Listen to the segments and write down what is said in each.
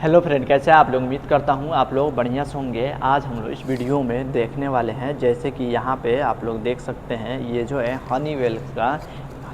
Hello friend, कैसे आप लोग। उम्मीद करता हूँ आप लोग बढ़िया से होंगे। आज हम लोग इस वीडियो में देखने वाले हैं, जैसे कि यहाँ पे आप लोग देख सकते हैं, ये जो है हनीवेल का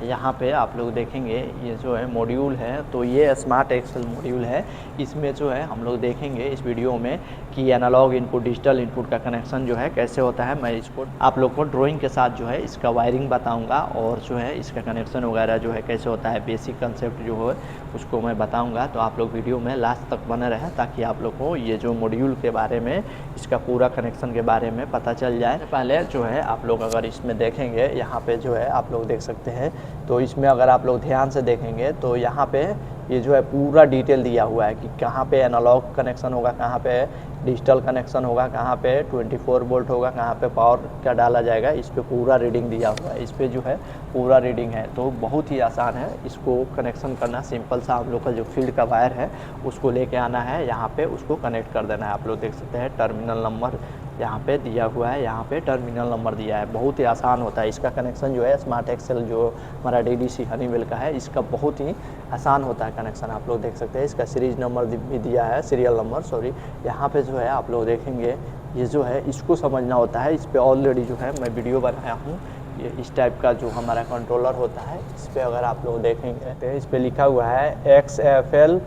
यहाँ पे आप लोग देखेंगे ये जो है मॉड्यूल है। तो ये स्मार्ट एक्सेल मॉड्यूल है। इसमें जो है हम लोग देखेंगे इस वीडियो में कि एनालॉग इनपुट डिजिटल इनपुट का कनेक्शन जो है कैसे होता है। मैं इसको आप लोग को ड्राइंग के साथ जो है इसका वायरिंग बताऊंगा और जो है इसका कनेक्शन वगैरह जो है कैसे होता है, बेसिक कंसेप्ट जो है उसको मैं बताऊंगा। तो आप लोग वीडियो में लास्ट तक बने रहें ताकि आप लोग को ये जो मॉड्यूल के बारे में, इसका पूरा कनेक्शन के बारे में पता चल जाए। पहले जो है आप लोग अगर इसमें देखेंगे, यहाँ पे जो है आप लोग देख सकते हैं, तो इसमें अगर आप लोग ध्यान से देखेंगे तो यहाँ पे ये जो है पूरा डिटेल दिया हुआ है कि कहाँ पे एनालॉग कनेक्शन होगा, कहाँ पे डिजिटल कनेक्शन होगा, कहाँ पे 24 वोल्ट होगा, कहाँ पे पावर का डाला जाएगा। इस पे पूरा रीडिंग दिया हुआ है, इस पे जो है पूरा रीडिंग है। तो बहुत ही आसान है इसको कनेक्शन करना। सिंपल सा आप लोग का जो फील्ड का वायर है उसको लेके आना है, यहाँ पे उसको कनेक्ट कर देना है। आप लोग देख सकते हैं टर्मिनल नंबर यहाँ पे दिया हुआ है, यहाँ पे टर्मिनल नंबर दिया है। बहुत ही आसान होता है इसका कनेक्शन जो है। स्मार्ट एक्सेल जो हमारा DDC हनीवेल का है, इसका बहुत ही आसान होता है कनेक्शन। आप लोग देख सकते हैं इसका सीरीज नंबर भी दिया है, सीरियल नंबर सॉरी। यहाँ पे जो है आप लोग देखेंगे ये जो है इसको समझना होता है। इस पर ऑलरेडी जो है मैं वीडियो बनाया हूँ। ये इस टाइप का जो हमारा कंट्रोलर होता है, इस पर अगर आप लोग देखेंगे तो इस पर लिखा हुआ है XFL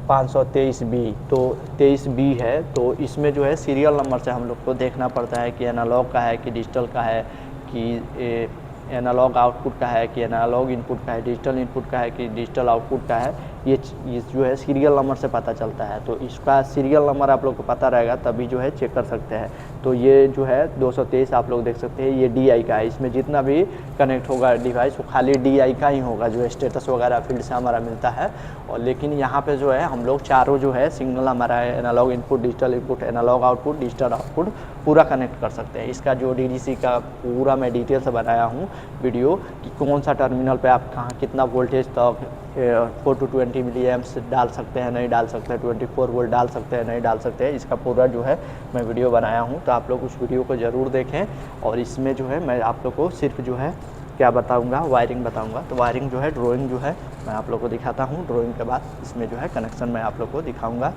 523B। तो 23B है। तो इसमें जो है सीरियल नंबर से हम लोग को देखना पड़ता है कि एनालॉग का है कि डिजिटल का है, कि एनालॉग आउटपुट का है कि एनालॉग इनपुट का है, डिजिटल इनपुट का है कि डिजिटल आउटपुट का है। ये जो है सीरियल नंबर से पता चलता है। तो इसका सीरियल नंबर आप लोग को पता रहेगा तभी जो है चेक कर सकते हैं। तो ये जो है 223 आप लोग देख सकते हैं, ये DI का है। इसमें जितना भी कनेक्ट होगा डिवाइस वो खाली DI का ही होगा, जो स्टेटस वगैरह फील्ड से हमारा मिलता है। और लेकिन यहाँ पे जो है हम लोग चारों जो है सिग्नल हमारा है, analogue input, digital input, analogue output, digital output पूरा कनेक्ट कर सकते हैं। इसका जो DDC का पूरा मैं डिटेल से बनाया हूँ वीडियो कि कौन सा टर्मिनल पे आप कहाँ कितना वोल्टेज तक 4 to 20 मिली एम्प्स डाल सकते हैं, नहीं डाल सकते हैं, 24 वोल्ट डाल सकते हैं, नहीं डाल सकते हैं। इसका पूरा जो है मैं वीडियो बनाया हूँ। तो आप लोग उस वीडियो को ज़रूर देखें। और इसमें जो है मैं आप लोग को सिर्फ जो है क्या बताऊंगा, वायरिंग बताऊंगा। तो वायरिंग जो है, ड्राइंग जो है मैं आप लोग को दिखाता हूँ। ड्राइंग के बाद इसमें जो है कनेक्शन मैं आप लोग को दिखाऊंगा।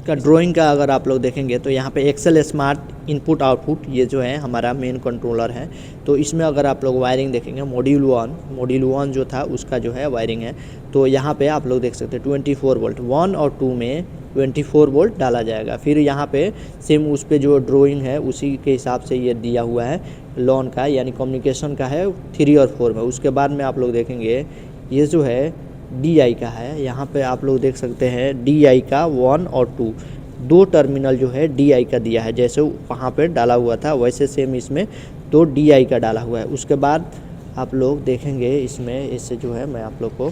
का ड्राइंग का अगर आप लोग देखेंगे तो यहाँ पे एक्सेल स्मार्ट इनपुट आउटपुट ये जो है हमारा मेन कंट्रोलर है। तो इसमें अगर आप लोग वायरिंग देखेंगे, मॉड्यूल वन जो था उसका जो है वायरिंग है। तो यहाँ पे आप लोग देख सकते हैं 24 वोल्ट 1 और 2 में 24 वोल्ट डाला जाएगा। फिर यहाँ पे सेम उस पर जो ड्राइंग है उसी के हिसाब से ये दिया हुआ है लॉन का, यानी कम्युनिकेशन का है 3 और 4 में। उसके बाद में आप लोग देखेंगे ये जो है DI का है। यहाँ पे आप लोग देख सकते हैं DI का 1 और 2 दो टर्मिनल जो है DI का दिया है। जैसे वहाँ पे डाला हुआ था वैसे सेम इसमें 2 DI का डाला हुआ है। उसके बाद आप लोग देखेंगे इसमें, इससे जो है मैं आप लोग को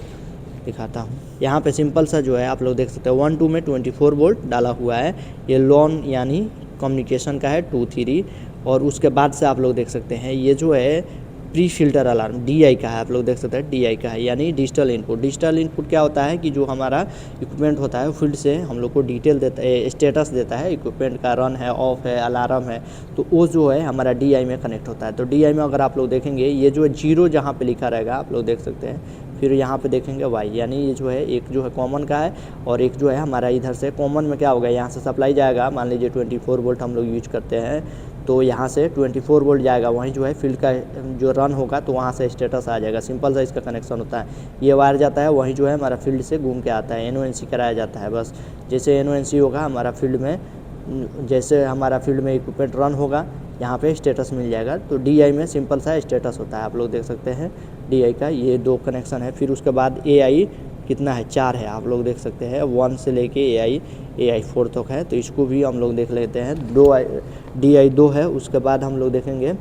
दिखाता हूँ। यहाँ पे सिंपल सा जो है आप लोग देख सकते हैं 1 2 में 24 वोल्ट डाला हुआ है। ये लॉन यानी कम्युनिकेशन का है 2 3। और उसके बाद से आप लोग देख सकते हैं ये जो है प्री फिल्टर अलार्म DI का है। आप लोग देख सकते हैं DI का है, यानी डिजिटल इनपुट। डिजिटल इनपुट क्या होता है कि जो हमारा इक्विपमेंट होता है फील्ड से हम लोग को डिटेल देता है, स्टेटस देता है, इक्विपमेंट का रन है, ऑफ है, अलार्म है। तो वो जो है हमारा DI में कनेक्ट होता है। तो DI में अगर आप लोग देखेंगे ये जो है 0 जहाँ पे लिखा रहेगा आप लोग देख सकते हैं। फिर यहाँ पे देखेंगे Y, यानी ये जो है एक जो है कॉमन का है और एक जो है हमारा इधर से कॉमन में क्या होगा, यहाँ से सप्लाई जाएगा। मान लीजिए 24 वोल्ट हम लोग यूज करते हैं तो यहाँ से 24 वोल्ट जाएगा, वहीं जो है फील्ड का जो रन होगा तो वहाँ से स्टेटस आ जाएगा। सिंपल सा इसका कनेक्शन होता है। ये वायर जाता है, वहीं जो है हमारा फील्ड से घूम के आता है, NONC कराया जाता है। बस जैसे NONC होगा हमारा फील्ड में, जैसे हमारा फील्ड में इक्विपमेंट रन होगा यहाँ पे स्टेटस मिल जाएगा। तो DI में सिंपल सा स्टेटस होता है। आप लोग देख सकते हैं DI का ये 2 कनेक्शन है। फिर उसके बाद AI कितना है, 4 है। आप लोग देख सकते हैं 1 से लेके AI 4 तक है। तो इसको भी हम लोग देख लेते हैं। DI 2 है। उसके बाद हम लोग देखेंगे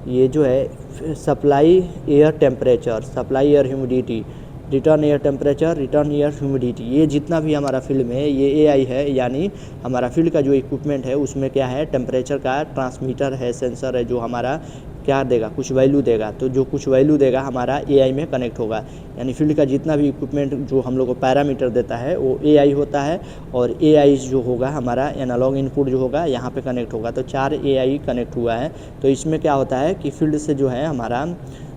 ये जो है supply air temperature, supply air humidity, return air temperature, return air humidity. ये जितना भी हमारा फील्ड में है ये AI है, यानी हमारा फील्ड का जो इक्विपमेंट है उसमें क्या है, टेम्परेचर का ट्रांसमीटर है, सेंसर है, जो हमारा क्या देगा, कुछ वैल्यू देगा। तो जो कुछ वैल्यू देगा हमारा AI में कनेक्ट होगा। यानी फील्ड का जितना भी इक्विपमेंट जो हम लोग को पैरामीटर देता है वो AI होता है। और AI जो होगा हमारा एनालॉग इनपुट जो होगा यहाँ पे कनेक्ट होगा। तो 4 AI कनेक्ट हुआ है। तो इसमें क्या होता है कि फील्ड से जो है हमारा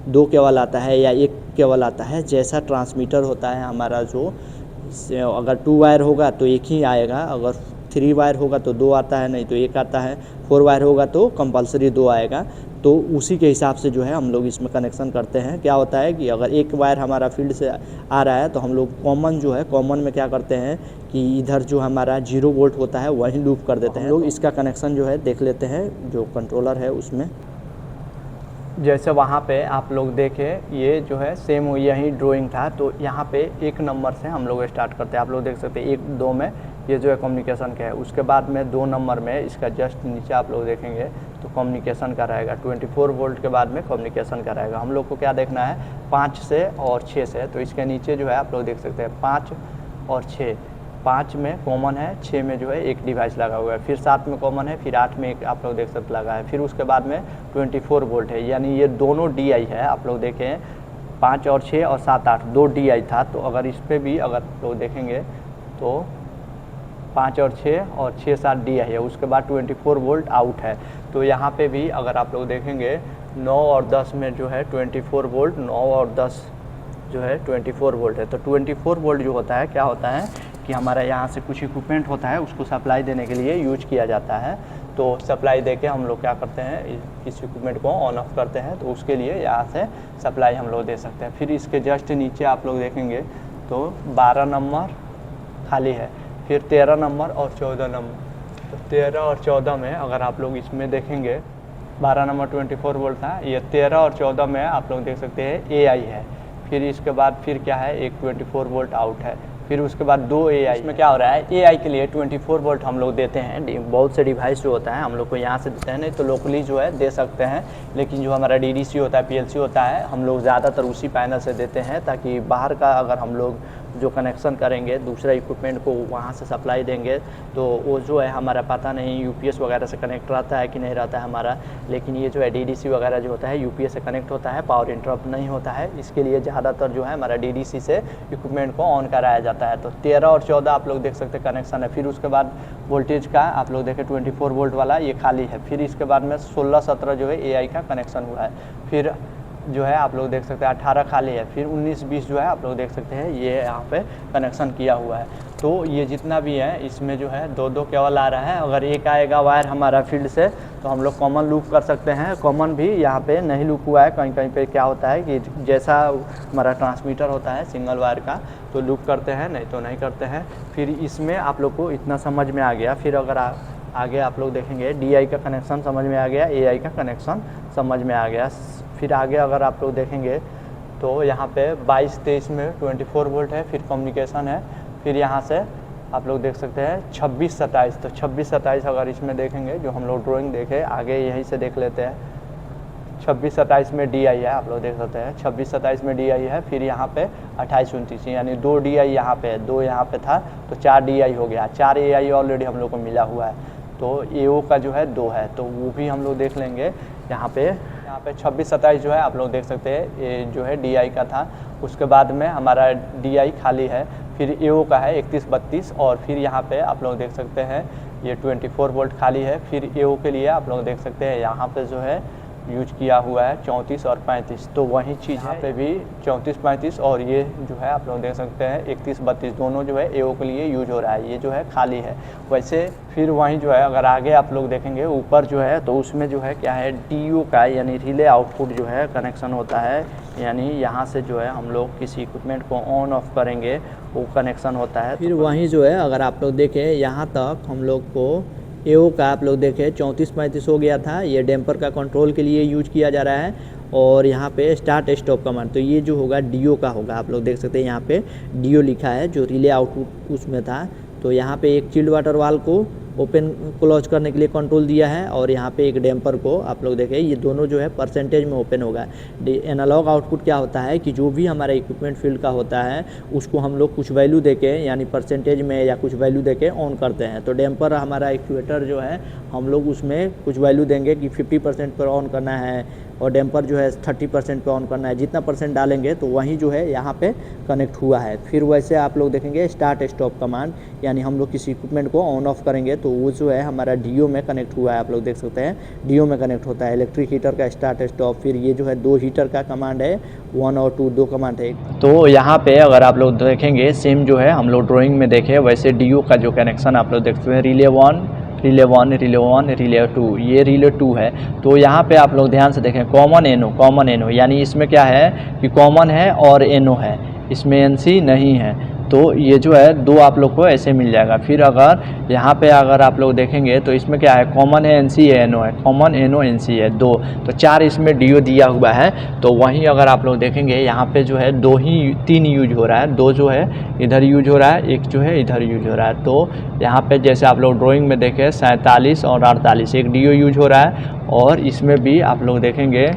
2 केबल आता है या 1 केबल आता है। जैसा ट्रांसमीटर होता है हमारा जो अगर 2 वायर होगा तो एक ही आएगा, अगर 3 वायर होगा तो 2 आता है, नहीं तो एक आता है। 4 वायर होगा तो कंपलसरी 2 आएगा। तो उसी के हिसाब से जो है हम लोग इसमें कनेक्शन करते हैं। क्या होता है कि अगर एक वायर हमारा फील्ड से आ रहा है तो हम लोग कॉमन जो है, कॉमन में क्या करते हैं कि इधर जो हमारा 0 वोल्ट होता है वहीं लूप कर देते हैं। हम लोग इसका कनेक्शन जो है देख लेते हैं, जो कंट्रोलर है उसमें। जैसे वहाँ पे आप लोग देखें, ये जो है सेम यही ड्राइंग था, तो यहाँ पे 1 नंबर से हम लोग स्टार्ट करते हैं। आप लोग देख सकते हैं 1 2 में ये जो है कम्युनिकेशन का है। उसके बाद में 2 नंबर में इसका जस्ट नीचे आप लोग देखेंगे तो कम्युनिकेशन का रहेगा। 24 वोल्ट के बाद में कम्युनिकेशन का रहेगा। हम लोग को क्या देखना है, 5 से और 6 से। तो इसके नीचे जो है आप लोग देख सकते हैं 5 और 6। 5 में कॉमन है, 6 में जो है एक डिवाइस लगा हुआ है, फिर 7 में कॉमन है, फिर 8 में एक आप लोग देख सकते लगा है, फिर उसके बाद में 24 वोल्ट है। यानी ये दोनों DI है। आप लोग देखें 5 और 6 और 7 8 2 DI था। तो अगर इस पर भी अगर लोग देखेंगे तो 5 और 6 7 DI है। उसके बाद 24 वोल्ट आउट है। तो यहाँ पे भी अगर आप लोग देखेंगे 9 और 10 में जो है 24 वोल्ट, 9 और 10 जो है 24 वोल्ट है। तो 24 वोल्ट जो होता है, क्या होता है कि हमारा यहाँ से कुछ इक्विपमेंट होता है, उसको सप्लाई देने के लिए यूज किया जाता है। तो सप्लाई देके हम लोग क्या करते हैं, इस इक्विपमेंट को ऑन ऑफ करते हैं। तो उसके लिए यहाँ से सप्लाई हम लोग दे सकते हैं। फिर इसके जस्ट नीचे आप लोग देखेंगे तो 12 नंबर खाली है, फिर 13 नंबर और 14 नंबर। तो 13 और 14 में अगर आप लोग इसमें देखेंगे, 12 नंबर 24 वोल्ट था, ये 13 और 14 में आप लोग देख सकते हैं AI है। फिर इसके बाद फिर क्या है, एक 24 वोल्ट आउट है। फिर उसके बाद 2 AI। इसमें क्या हो रहा है, AI के लिए 24 वोल्ट हम लोग देते हैं। बहुत से डिवाइस जो होता है हम लोग को यहाँ से देते हैं, नहीं तो लोकली जो है दे सकते हैं। लेकिन जो हमारा DDC होता है, PLC होता है, हम लोग ज़्यादातर उसी पैनल से देते हैं, ताकि बाहर का अगर हम लोग जो कनेक्शन करेंगे दूसरा इक्विपमेंट को वहाँ से सप्लाई देंगे तो वो जो है हमारा पता नहीं UPS वगैरह से कनेक्ट रहता है कि नहीं रहता है हमारा। लेकिन ये जो है DDC वगैरह जो होता है UPS से कनेक्ट होता है, पावर इंटरप्ट नहीं होता है। इसके लिए ज़्यादातर जो है हमारा DDC से इक्विपमेंट को ऑन कराया जाता है। तो 13 और 14 आप लोग देख सकते हैं कनेक्शन है। फिर उसके बाद वोल्टेज का आप लोग देखें 24 वोल्ट वाला ये खाली है। फिर इसके बाद में 16 17 जो है AI का कनेक्शन हुआ है। फिर जो है आप लोग देख सकते हैं 18 खाली है। फिर 19 20 जो है आप लोग देख सकते हैं ये यहाँ पे कनेक्शन किया हुआ है। तो ये जितना भी है इसमें जो है 2 केबल आ रहा है। अगर एक आएगा वायर हमारा फील्ड से तो हम लोग कॉमन लूप कर सकते हैं। कॉमन भी यहाँ पे नहीं लूप हुआ है, कहीं कहीं पे क्या होता है कि जैसा हमारा ट्रांसमीटर होता है सिंगल वायर का तो लूप करते हैं, नहीं तो नहीं करते हैं। फिर इसमें आप लोग को इतना समझ में आ गया। फिर अगर आगे आप लोग देखेंगे DI का कनेक्शन समझ में आ गया, AI का कनेक्शन समझ में आ गया। फिर आगे अगर आप लोग देखेंगे तो यहाँ पे 22 23 में 24 वोल्ट है, फिर कम्युनिकेशन है। फिर यहाँ से आप लोग देख सकते हैं 26 27। तो 26 27 अगर इसमें देखेंगे जो हम लोग ड्राइंग देखे आगे यहीं से देख लेते हैं। 26 27 में DI है, आप लोग देख सकते हैं 26 27 में DI है। फिर यहाँ पे 28 29 यानी 2 DI यहाँ पे, 2 यहाँ पे था तो 4 DI हो गया। 4 AI ऑलरेडी हम लोग को मिला हुआ है। तो AO का जो है 2 है, तो वो भी हम लोग देख लेंगे। यहाँ पे 26 27 जो है आप लोग देख सकते हैं ये जो है DI का था। उसके बाद में हमारा DI खाली है। फिर AO का है 31 32 और फिर यहाँ पे आप लोग देख सकते हैं ये 24 वोल्ट खाली है। फिर AO के लिए आप लोग देख सकते हैं यहाँ पे जो है यूज किया हुआ है 34 और 35। तो वही चीज़ यहाँ पे भी 34 35 और ये जो है आप लोग देख सकते हैं 31 32 दोनों जो है AO के लिए यूज हो रहा है। ये जो है खाली है। वैसे फिर वहीं जो है अगर आगे आप लोग देखेंगे ऊपर जो है तो उसमें जो है क्या है DO का यानी रिले आउटपुट जो है कनेक्शन होता है। यानी यहाँ से जो है हम लोग किसी इक्विपमेंट को ऑन ऑफ करेंगे वो कनेक्शन होता है। फिर वहीं जो है अगर आप लोग देखें यहाँ तक हम लोग को AO का आप लोग देखें 34 35 हो गया था। ये डैम्पर का कंट्रोल के लिए यूज किया जा रहा है। और यहाँ पे स्टार्ट स्टॉप कमांड तो ये जो होगा DO का होगा। आप लोग देख सकते हैं यहाँ पे DO लिखा है जो रिले आउटपुट उसमें था। तो यहाँ पे एक चिल्ड वाटर वाल को ओपन क्लोज करने के लिए कंट्रोल दिया है और यहाँ पे एक डैम्पर को आप लोग देखें ये दोनों जो है परसेंटेज में ओपन होगा। एनालॉग आउटपुट क्या होता है कि जो भी हमारा इक्विपमेंट फील्ड का होता है उसको हम लोग कुछ वैल्यू देके यानी परसेंटेज में या कुछ वैल्यू देके ऑन करते हैं। तो डैम्पर हमारा एक्चुएटर जो है हम लोग उसमें कुछ वैल्यू देंगे कि 50% पर ऑन करना है, और डैम्पर जो है 30% पे ऑन करना है। जितना परसेंट डालेंगे तो वहीं जो है यहाँ पे कनेक्ट हुआ है। फिर वैसे आप लोग देखेंगे स्टार्ट स्टॉप कमांड, यानी हम लोग किसी इक्विपमेंट को ऑन ऑफ करेंगे तो वो जो है हमारा डीओ में कनेक्ट हुआ है। आप लोग देख सकते हैं डीओ में कनेक्ट होता है, इलेक्ट्रिक हीटर का स्टार्ट स्टॉप। फिर ये जो है 2 हीटर का कमांड है, 1 और 2 2 कमांड है। तो यहाँ पे अगर आप लोग देखेंगे सेम जो है हम लोग ड्राइंग में देखे वैसे डीओ का जो कनेक्शन आप लोग देखते हैं रिले 1 रिले 1 रिले 1 रिले 2, ये रिले 2 है। तो यहाँ पे आप लोग ध्यान से देखें कॉमन एनो, यानी इसमें क्या है कि कॉमन है और एनो है, इसमें एनसी नहीं है। तो ये जो है 2 आप लोग को ऐसे मिल जाएगा। फिर अगर यहाँ पे अगर आप लोग देखेंगे तो इसमें क्या है कॉमन है, एनसी है, एनो है, कॉमन एनो एनसी है 2, तो 4 इसमें डीओ दिया हुआ है। तो वहीं अगर आप लोग देखेंगे यहाँ पे जो है 3 यूज हो रहा है, 2 जो है इधर यूज हो रहा है, 1 जो है इधर यूज हो रहा है। तो यहाँ पे जैसे आप लोग ड्राइंग में देखें 47 और 48 एक डीओ यूज हो रहा है, और इसमें भी आप लोग देखेंगे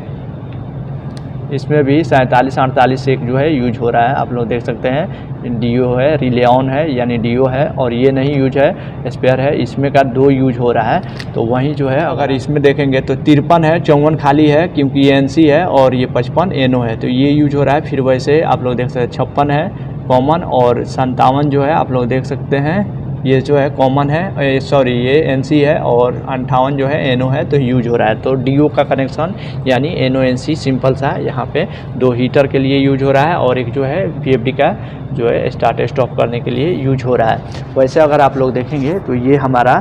इसमें भी 47 48 एक जो है यूज हो रहा है। आप लोग देख सकते हैं डीओ है, रिले ऑन है यानी डीओ है, और ये नहीं यूज है स्पेयर है, इसमें का 2 यूज हो रहा है। तो वहीं जो है अगर इसमें देखेंगे तो 53 है, 54 खाली है क्योंकि ये एनसी है, और ये 55 एनो है, तो ये यूज हो रहा है। फिर वैसे आप लोग देख सकते हैं 56 है कॉमन, और 57 जो है आप लोग देख सकते हैं ये जो है कॉमन है, सॉरी ये एनसी है, और 58 जो है एनो है, तो यूज हो रहा है। तो डीओ का कनेक्शन यानी एनो एनसी सिंपल सा है, यहाँ पे 2 हीटर के लिए यूज हो रहा है, और एक जो है वीएफडी का जो है स्टार्ट स्टॉप करने के लिए यूज हो रहा है। वैसे अगर आप लोग देखेंगे तो ये हमारा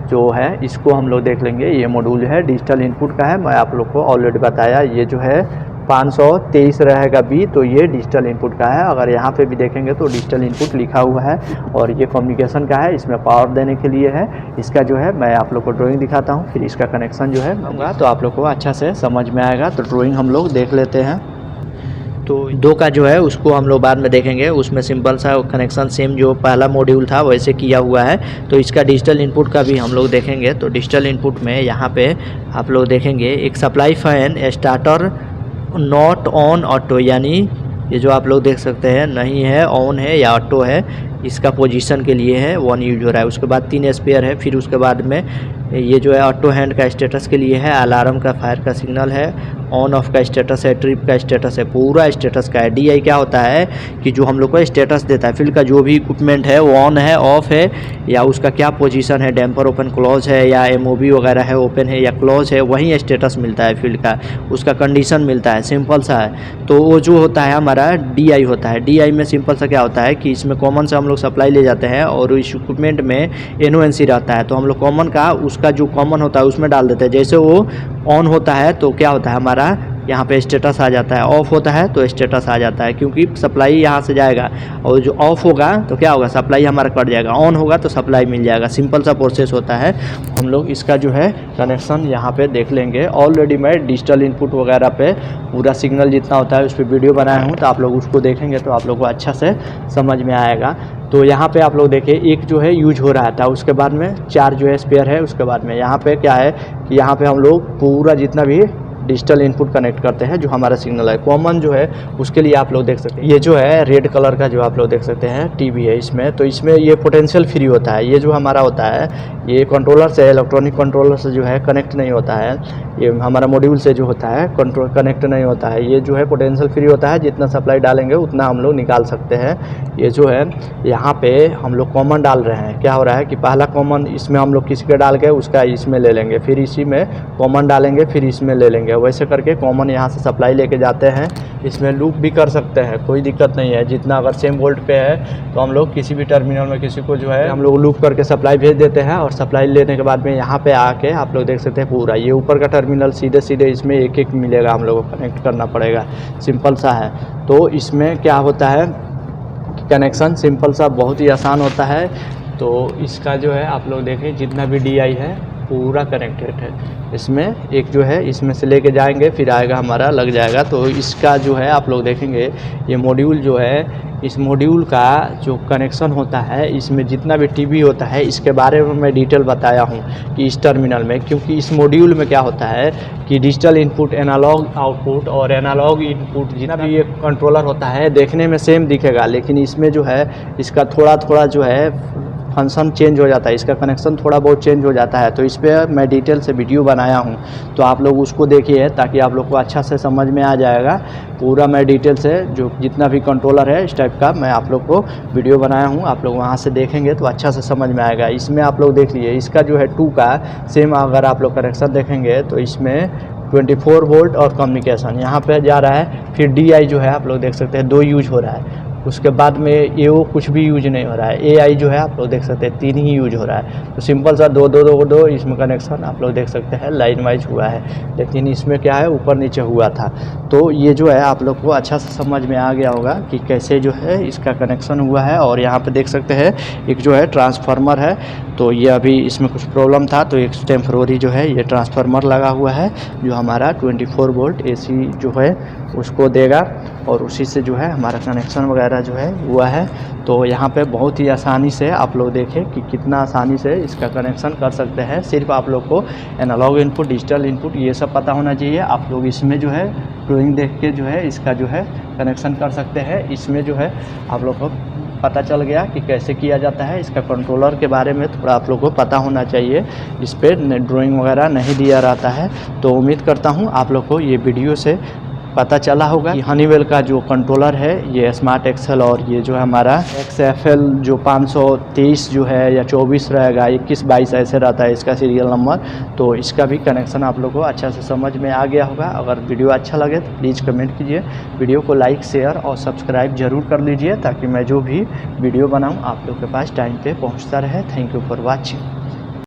जो है इसको हम लोग देख लेंगे, ये मॉड्यूल है डिजिटल इनपुट का है, मैं आप लोग को ऑलरेडी बताया। ये जो है 523 रहेगा बी, तो ये डिजिटल इनपुट का है। अगर यहाँ पे भी देखेंगे तो डिजिटल इनपुट लिखा हुआ है, और ये कम्युनिकेशन का है, इसमें पावर देने के लिए है। इसका जो है मैं आप लोग को ड्राइंग दिखाता हूँ, फिर इसका कनेक्शन जो है होगा तो आप लोग को अच्छा से समझ में आएगा। तो ड्राइंग हम लोग देख लेते हैं। तो 2 का जो है उसको हम लोग बाद में देखेंगे, उसमें सिंपल सा कनेक्शन सेम जो पहला मॉड्यूल था वैसे किया हुआ है। तो इसका डिजिटल इनपुट का भी हम लोग देखेंगे। तो डिजिटल इनपुट में यहाँ पे आप लोग देखेंगे एक supply fan starter not on auto, यानी ये जो आप लोग देख सकते हैं नहीं है, ऑन है या ऑटो है, इसका पोजीशन के लिए है, 1 यूज हो रहा है। उसके बाद 3 स्पेयर है। फिर उसके बाद में ये जो है ऑटो हैंड का स्टेटस के लिए है, अलार्म का फायर का सिग्नल है, ऑन ऑफ का स्टेटस है, ट्रिप का स्टेटस है, पूरा स्टेटस का है। डीआई क्या होता है कि जो हम लोग को स्टेटस देता है फील्ड का, जो भी इक्विपमेंट है वो ऑन है, ऑफ है, या उसका क्या पोजीशन है, डैम्पर ओपन क्लोज है, या एमओबी वगैरह है ओपन है या क्लोज है, वही स्टेटस मिलता है फील्ड का, उसका कंडीशन मिलता है, सिंपल सा है। तो वो जो होता है हमारा डीआई होता है। डीआई में सिंपल सा क्या होता है कि इसमें कॉमन से हम लोग सप्लाई ले जाते हैं, और इस इक्विपमेंट में एनओएनसी रहता है, तो हम लोग कॉमन का उसका जो कॉमन होता है उसमें डाल देते हैं। जैसे वो ऑन होता है तो क्या होता है हमारा यहाँ पे स्टेटस आ जाता है, ऑफ होता है तो स्टेटस आ जाता है, क्योंकि सप्लाई यहाँ से जाएगा, और जो ऑफ होगा तो क्या होगा सप्लाई हमारा कट जाएगा, ऑन होगा तो सप्लाई मिल जाएगा। सिंपल सा प्रोसेस होता है। हम लोग इसका जो है कनेक्शन यहाँ पे देख लेंगे। ऑलरेडी मैं डिजिटल इनपुट वगैरह पे पूरा सिग्नल जितना होता है उस पर वीडियो बनाया हूँ, तो आप लोग उसको देखेंगे तो आप लोग को अच्छा से समझ में आएगा। तो यहाँ पे आप लोग देखिए एक जो है यूज हो रहा था, उसके बाद में 4 जो है स्पेयर है। उसके बाद में यहाँ पे क्या है कि यहाँ पे हम लोग पूरा जितना भी डिजिटल इनपुट कनेक्ट करते हैं, जो हमारा सिग्नल है कॉमन जो है उसके लिए आप लोग देख सकते हैं। ये जो है रेड कलर का जो आप लोग देख सकते हैं टीवी है इसमें, तो इसमें ये पोटेंशियल फ्री होता है। ये जो हमारा होता है ये कंट्रोलर से, इलेक्ट्रॉनिक कंट्रोलर से जो है कनेक्ट नहीं होता है, ये हमारा मॉड्यूल से जो होता है कंट्रोल कनेक्ट नहीं होता है। ये जो है पोटेंशियल फ्री होता है, जितना सप्लाई डालेंगे उतना हम लोग निकाल सकते हैं। ये जो है यहाँ पे हम लोग कॉमन डाल रहे हैं, क्या हो रहा है कि पहला कॉमन इसमें हम लोग किसी का डाल के उसका इसमें ले लेंगे, फिर इसी में कॉमन डालेंगे, फिर इसमें ले लेंगे, वैसे करके कॉमन यहाँ से सप्लाई लेके जाते हैं। इसमें लूप भी कर सकते हैं, कोई दिक्कत नहीं है। जितना अगर सेम वोल्ट पे है तो हम लोग किसी भी टर्मिनल में किसी को जो है हम लोग लूप करके सप्लाई भेज देते हैं, और सप्लाई लेने के बाद में यहाँ पे आके आप लोग देख सकते हैं पूरा ये ऊपर का टर्मिनल सीधे सीधे इसमें एक एक मिलेगा, हम लोग को कनेक्ट करना पड़ेगा, सिंपल सा है। तो इसमें क्या होता है कनेक्शन सिंपल सा बहुत ही आसान होता है। तो इसका जो है आप लोग देखें जितना भी DI है पूरा कनेक्टेड है। इसमें एक जो है इसमें से लेके जाएंगे फिर आएगा हमारा लग जाएगा। तो इसका जो है आप लोग देखेंगे ये मॉड्यूल जो है, इस मॉड्यूल का जो कनेक्शन होता है इसमें जितना भी टीवी होता है इसके बारे में मैं डिटेल बताया हूँ कि इस टर्मिनल में, क्योंकि इस मॉड्यूल में क्या होता है कि डिजिटल इनपुट, एनालॉग आउटपुट और एनालॉग इनपुट जितना भी ये कंट्रोलर होता है देखने में सेम दिखेगा, लेकिन इसमें जो है इसका थोड़ा थोड़ा जो है फंक्शन चेंज हो जाता है, इसका कनेक्शन थोड़ा बहुत चेंज हो जाता है। तो इस पर मैं डिटेल से वीडियो बनाया हूँ, तो आप लोग उसको देखिए ताकि आप लोग को अच्छा से समझ में आ जाएगा। पूरा मैं डिटेल से जो जितना भी कंट्रोलर है इस टाइप का मैं आप लोग को वीडियो बनाया हूँ, आप लोग वहाँ से देखेंगे तो अच्छा से समझ में आएगा। इसमें आप लोग देख लीजिए, इसका जो है 2 का सेम अगर आप लोग कनेक्शन देखेंगे तो इसमें 24 वोल्ट और कम्युनिकेशन यहाँ पे जा रहा है। फिर DI जो है आप लोग देख सकते हैं 2 यूज हो रहा है। उसके बाद में AO कुछ भी यूज नहीं हो रहा है। AI जो है आप लोग देख सकते हैं 3 ही यूज हो रहा है। तो सिंपल सा 2 इसमें कनेक्शन आप लोग देख सकते हैं लाइन वाइज हुआ है, लेकिन इसमें क्या है ऊपर नीचे हुआ था। तो ये जो है आप लोग को अच्छा से समझ में आ गया होगा कि कैसे जो है इसका कनेक्शन हुआ है। और यहाँ पे देख सकते हैं एक जो है ट्रांसफार्मर है, तो ये अभी इसमें कुछ प्रॉब्लम था तो एक टेम्प्रोरी जो है ये ट्रांसफार्मर लगा हुआ है जो हमारा 24 वोल्ट AC जो है उसको देगा, और उसी से जो है हमारा कनेक्शन वगैरह जो है हुआ है। तो यहाँ पे बहुत ही आसानी से आप लोग देखें कि कितना आसानी से इसका कनेक्शन कर सकते हैं। सिर्फ आप लोग को एनालॉग इनपुट, डिजिटल इनपुट ये सब पता होना चाहिए। आप लोग इसमें जो है ड्राइंग देख के जो है इसका जो है कनेक्शन कर सकते हैं। इसमें जो है आप लोग को पता चल गया कि कैसे किया जाता है। इसका कंट्रोलर के बारे में थोड़ा आप लोग को पता होना चाहिए, इस पर ड्राइंग वगैरह नहीं दिया रहता है। तो उम्मीद करता हूँ आप लोग को ये वीडियो से पता चला होगा कि हनीवेल का जो कंट्रोलर है ये स्मार्ट एक्सेल और ये जो है हमारा XFL जो 523 जो है या 24 रहेगा, 21-22 ऐसे रहता है इसका सीरियल नंबर। तो इसका भी कनेक्शन आप लोग को अच्छा से समझ में आ गया होगा। अगर वीडियो अच्छा लगे तो प्लीज़ कमेंट कीजिए, वीडियो को लाइक, शेयर और सब्सक्राइब जरूर कर लीजिए ताकि मैं जो भी वीडियो बनाऊँ आप लोग के पास टाइम पर पहुँचता रहे। Thank you for watching.